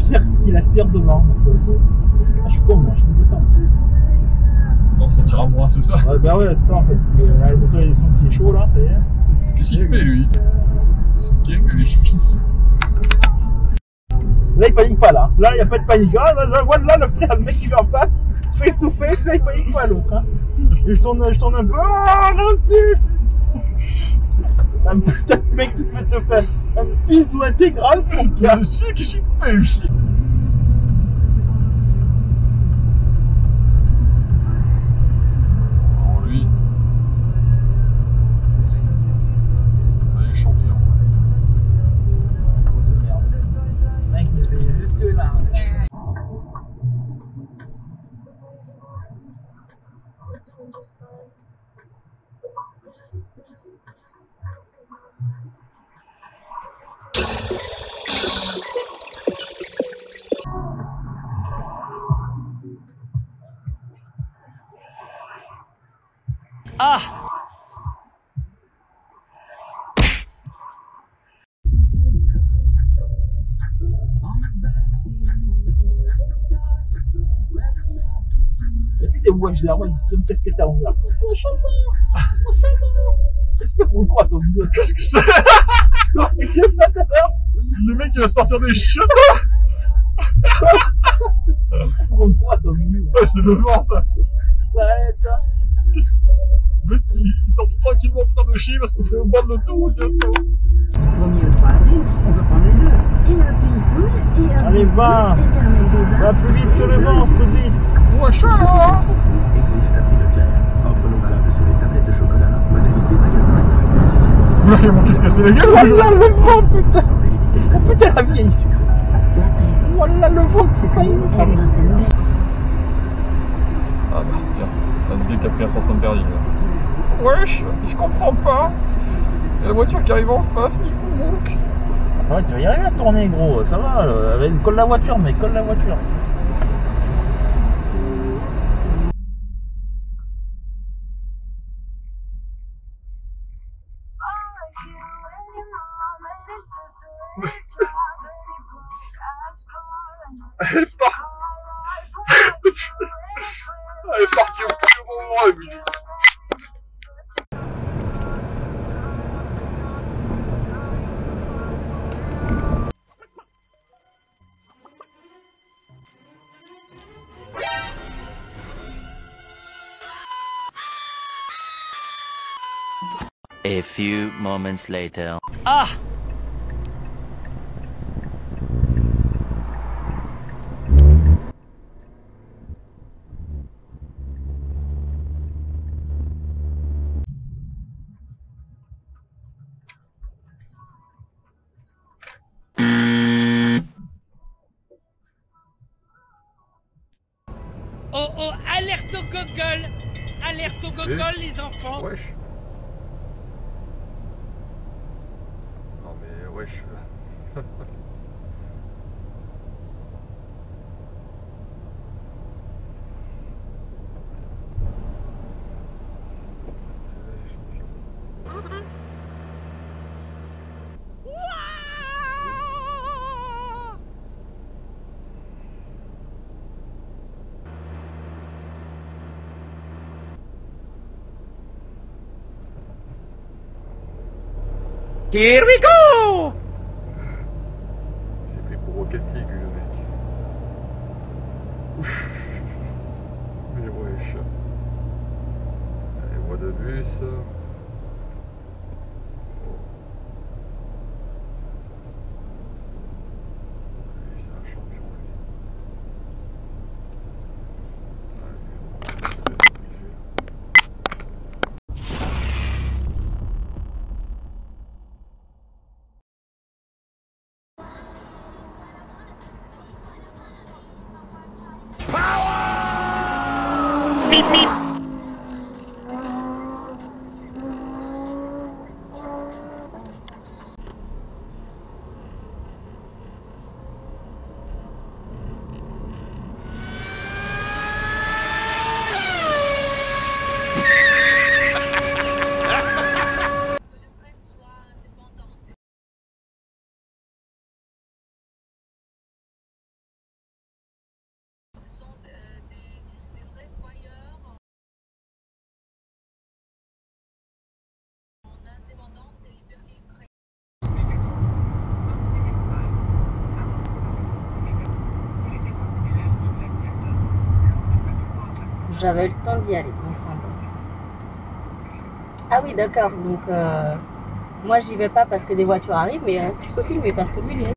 aspire ce qu'il aspire devant. Donc, je suis con, moi, je fais ça. On sentira moins, c'est ça? Ouais, bah ouais, c'est ça en fait. Parce que là, le moteur il sent qu'il est chaud là. Qu'est-ce qu'il fait lui? C'est gay, lui. Là, il panique pas là. Là, il n'y a pas de panique. Ah, là, le frère, le mec qui est en face, face to face, là, il panique pas l'autre. Hein. Je tourne un peu. Ah, là-dessus! Un petit mec qui peut te faire un bisou intégral pour gars. Qu'est-ce qu'il fait lui? Oh lui. Il est champion. Mec, il fait jusque là. Ah! Il y a plus des watch derrière moi, ils me casquettes à l'envers. Qu'est-ce que c'est pour quoi ton vieux? Qu'est-ce que c'est? Le mec il va sortir des cheveux. Pour quoi ton vieux? Ouais, c'est le vent ça. Ça aide. Le mec il est tranquillement en train de chier parce qu'on fait au bord de tout bientôt. Du 1er au 3 avril, on peut prendre les deux. Et hop, une poule, et hop, allez, va. Va plus vite que le vent, scrupuleusement. Ouais, chaud là. Exige la prix Leclerc. Offre non valable sur les tablettes de chocolat. Modalité magasin et tarif participant. Là, il manque se casser la gueule. Voilà le vent, putain. Oh putain, la vieille. Voilà le vent, c'est pas une femme. Ah bah tiens, c'est ce gars qui a pris un sens interdit là. Wesh, je comprends pas. Il y a la voiture qui arrive en face qui manque. Ça va, tu vas y arriver à tourner, gros. Ça va, colle la voiture, mec, colle la voiture. Elle est partie. Elle est partie au plus bon moment, lui. A few moments later. Ah! Oh oh, alerte au gogol! Alerte au gogol, les enfants! Wesh. Non mais wesh. Here we go! C'est pris pour Rocket League le mec. Mais wesh. Allez, voie de bus. J'avais le temps d'y aller. Enfin, bon. Ah oui, d'accord. Donc, moi, j'y vais pas parce que des voitures arrivent, mais tu peux filmer parce que lui, il est...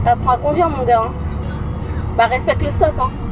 Apprends à conduire, mon gars. Hein. Bah, respecte le stop. Hein.